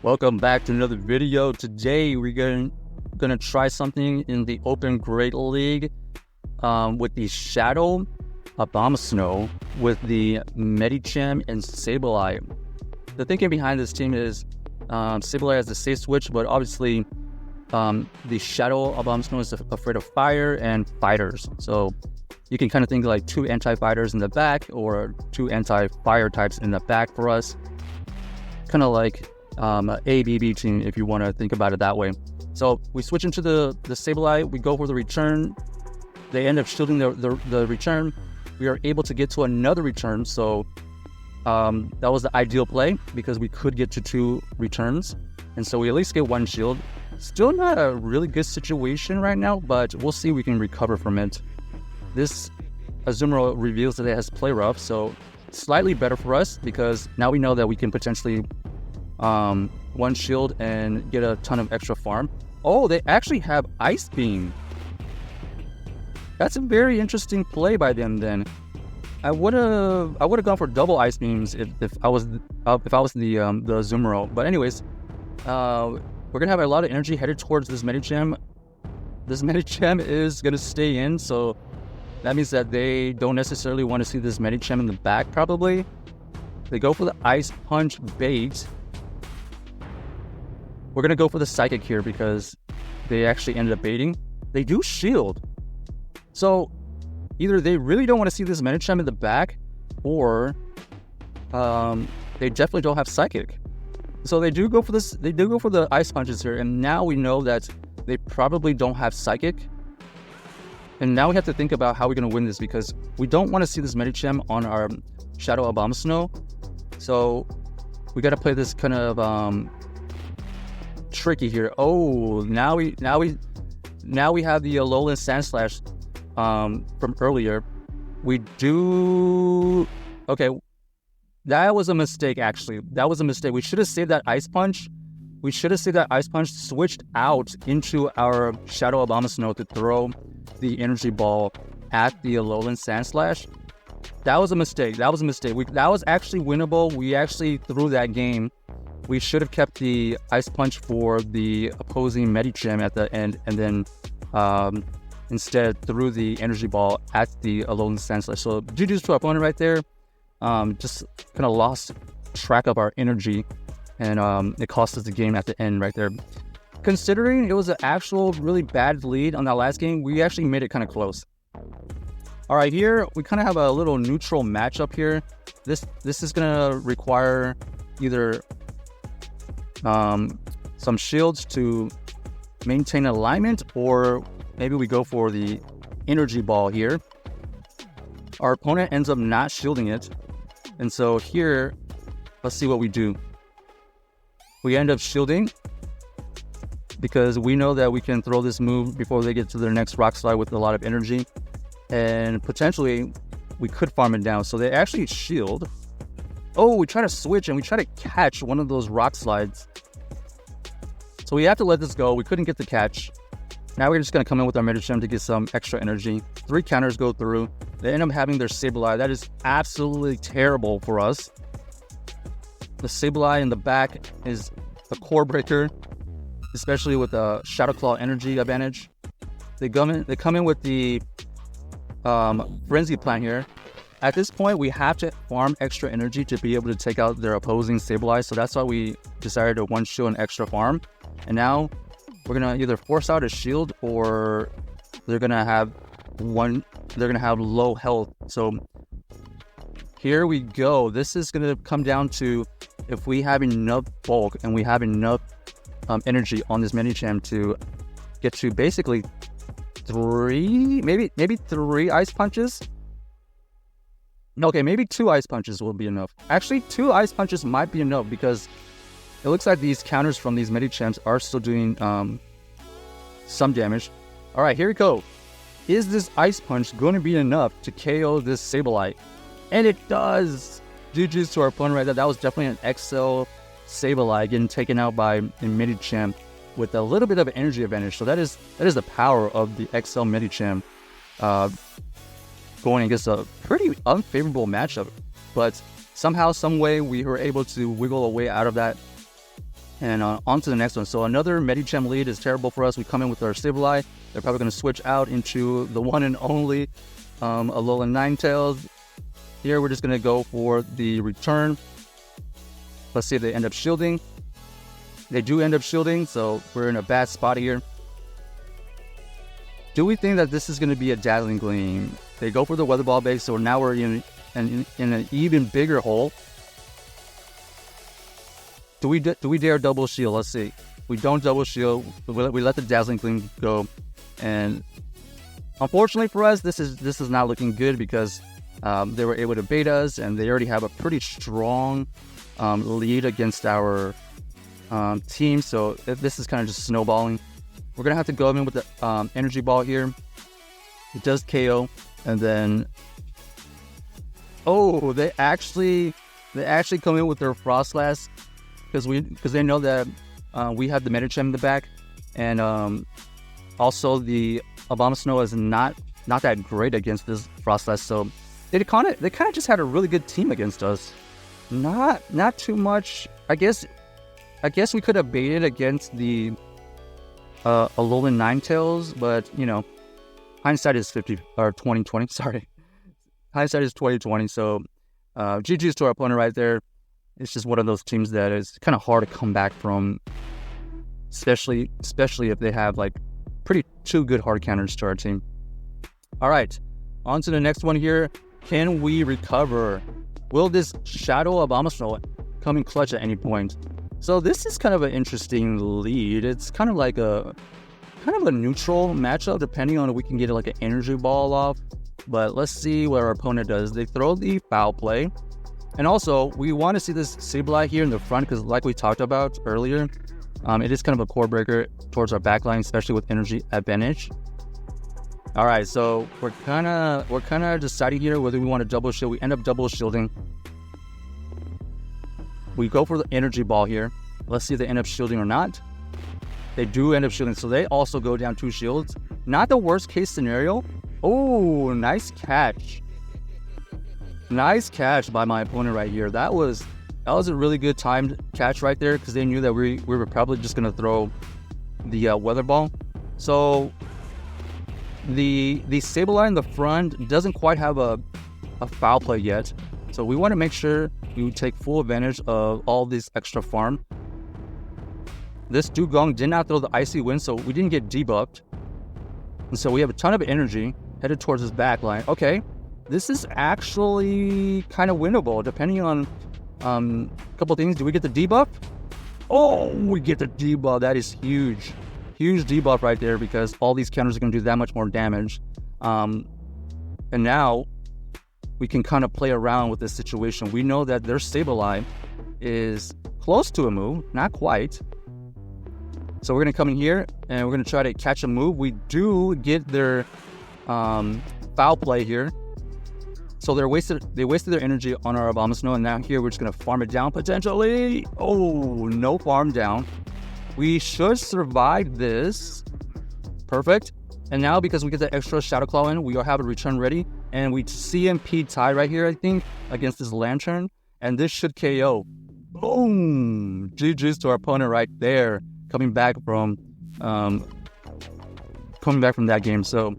Welcome back to another video. Today we're gonna try something in the Open Great League with the Shadow Abomasnow with the Medicham and Sableye. The thinking behind this team is Sableye has the safe switch, but obviously the Shadow Abomasnow is afraid of fire and fighters. So you can kind of think like two anti-fighters in the back or two anti-fire types in the back for us. Kind of like an ABB team if you want to think about it that way. So we switch into the Sableye, we go for the return. They end up shielding the return. We are able to get to another return, so that was the ideal play because we could get to two returns. And so we at least get one shield. Still not a really good situation right now, but we'll see if we can recover from it. This Azumarill reveals that it has play rough, so slightly better for us because now we know that we can potentially one shield and get a ton of extra farm. Oh, they actually have Ice Beam. That's a very interesting play by them. Then I would have gone for double Ice Beams if I was the Azumarill. But anyways, we're gonna have a lot of energy headed towards this Medicham. This Medicham is gonna stay in, so that means that they don't necessarily want to see this Medicham in the back. Probably they go for the Ice Punch bait. We're going to go for the Psychic here because they actually ended up baiting. They do shield. So either they really don't want to see this Medicham in the back, or they definitely don't have Psychic. So they do go for this. They do go for the Ice Punches here, and now we know that they probably don't have Psychic. And now we have to think about how we're going to win this because we don't want to see this Medicham on our Shadow Abomasnow. So we got to play this kind of tricky here. Oh, now we have the Alolan Sandslash from earlier. We do okay. That was a mistake. Actually, that was a mistake. We should have saved that Ice Punch. Switched out into our Shadow Abomasnow to throw the Energy Ball at the Alolan Sandslash. That was a mistake. That was actually winnable. We actually threw that game. We should have kept the Ice Punch for the opposing Medicham at the end, and then instead threw the Energy Ball at the Alolan Sandslash. So GG's to our opponent right there. Just kind of lost track of our energy, and it cost us the game at the end right there. Considering it was an actual really bad lead on that last game, we actually made it kind of close. All right, here we kind of have a little neutral matchup here. This is gonna require either some shields to maintain alignment, or maybe we go for the Energy Ball here. Our opponent ends up not shielding it, and so here, let's see what we do. We end up shielding because we know that we can throw this move before they get to their next rock slide with a lot of energy, and potentially we could farm it down. So they actually shield. Oh, we try to switch and we try to catch one of those rock slides. So we have to let this go. We couldn't get the catch. Now we're just going to come in with our Medicham to get some extra energy. 3 counters go through. They end up having their Sableye. That is absolutely terrible for us. The Sableye in the back is a core breaker, especially with the Shadow Claw energy advantage. They come in with the Frenzy Plant here. At this point, we have to farm extra energy to be able to take out their opposing Sableye, so that's why we decided to one shield an extra farm. And now we're gonna either force out a shield, or they're gonna have low health. So here we go. This is gonna come down to if we have enough bulk and we have enough energy on this Medicham to get to basically 3, maybe 3 Ice Punches. Okay, maybe 2 Ice Punches will be enough. Actually, 2 Ice Punches might be enough because it looks like these counters from these Medichams are still doing some damage. All right, here we go. Is this Ice Punch going to be enough to KO this Sableye? And it does. GG's to our opponent right there. That was definitely an XL Sableye getting taken out by a Medicham with a little bit of an energy advantage. So that is the power of the XL Medicham going against a pretty unfavorable matchup. But somehow, some way, we were able to wiggle a way out of that. And on to the next one. So another Medicham lead is terrible for us. We come in with our Sableye. They're probably going to switch out into the one and only Alolan Ninetales. Here we're just going to go for the return. Let's see if they end up shielding. They do end up shielding, so we're in a bad spot here. Do we think that this is going to be a Dazzling Gleam? They go for the Weather Ball base, so now we're in an even bigger hole. Do we dare double shield? Let's see. We don't double shield. We let the Dazzling Gleam go, and unfortunately for us, this is not looking good because they were able to bait us, and they already have a pretty strong lead against our team. So this is kind of just snowballing. We're gonna have to go in with the Energy Ball here. It does KO, and then they actually come in with their Frostlass because they know that we have the Medicham in the back, and also the Abomasnow is not that great against this Frostlass. So they kind of just had a really good team against us. Not too much. I guess we could have baited against the Alolan Ninetales, but you know, hindsight is 2020. Sorry, hindsight is 2020. So GG's to our opponent right there. It's just one of those teams that is kind of hard to come back from, especially if they have like two good hard counters to our team. All right, on to the next one here. Can we recover? Will this Shadow Abomasnow come in clutch at any point? So this is kind of an interesting lead. It's kind of a neutral matchup, depending on if we can get like an Energy Ball off. But let's see what our opponent does. They throw the Foul Play. And also, we want to see this Sableye here in the front because like we talked about earlier, it is kind of a core breaker towards our backline, especially with energy advantage. All right, so we're kind of deciding here whether we want to double shield. We end up double shielding. We go for the Energy Ball here. Let's see if they end up shielding or not. They do end up shielding, so they also go down 2 shields. Not the worst case scenario. Oh, nice catch. Nice catch by my opponent right here. That was a really good timed catch right there because they knew that we were probably just going to throw the Weather Ball. So the Sableye in the front doesn't quite have a Foul Play yet. So we want to make sure we take full advantage of all this extra farm. This Dugong did not throw the Icy Wind, so we didn't get debuffed. And so we have a ton of energy headed towards his back line. Okay, this is actually kind of winnable, depending on a couple things. Do we get the debuff? Oh, we get the debuff. That is huge. Huge debuff right there because all these counters are going to do that much more damage. And now we can kind of play around with this situation. We know that their Sableye is close to a move, not quite. So we're going to come in here and we're going to try to catch a move. We do get their Foul Play here. So they wasted their energy on our Abomasnow, and now here we're just going to farm it down potentially. Oh, no farm down. We should survive this. Perfect. And now because we get the extra Shadow Claw in, we have a return ready. And we CMP tie right here, I think, against this Lantern. And this should KO. Boom! GG's to our opponent right there. Coming back from that game. So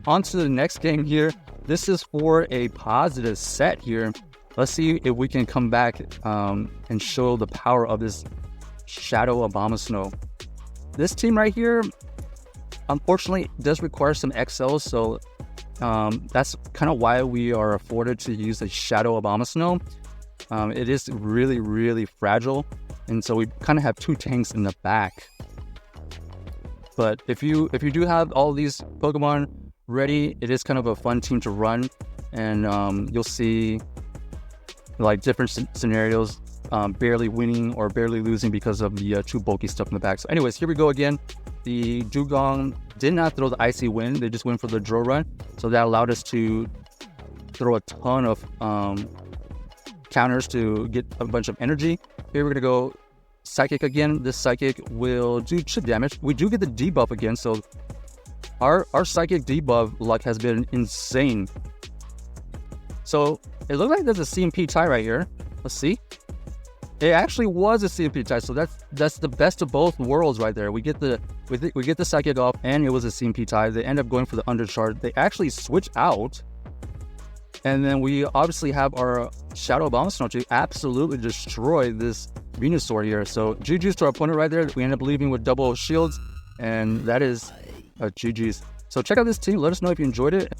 on to the next game here. This is for a positive set here. Let's see if we can come back and show the power of this Shadow Abomasnow. This team right here, unfortunately, does require some XLs, so that's kind of why we are afforded to use the Shadow Abomasnow. It is really, really fragile, and so we kind of have 2 tanks in the back. But if you do have all these Pokemon ready, it is kind of a fun team to run, and you'll see like different scenarios, barely winning or barely losing because of the 2 bulky stuff in the back. So anyways, here we go again. The Dugong did not throw the Icy Wind. They just went for the Drill Run. So that allowed us to throw a ton of counters to get a bunch of energy. Here we're going to go Psychic again. This Psychic will do chip damage. We do get the debuff again. So our Psychic debuff luck has been insane. So it looks like there's a CMP tie right here. Let's see. It actually was a CMP tie, so that's the best of both worlds right there. We get the Psychic off, and it was a CMP tie. They end up going for the undercharge. They actually switch out, and then we obviously have our Shadow Abomasnow to absolutely destroy this Venusaur here. So GG's to our opponent right there. We end up leaving with double shields, and that is GG's. So check out this team. Let us know if you enjoyed it.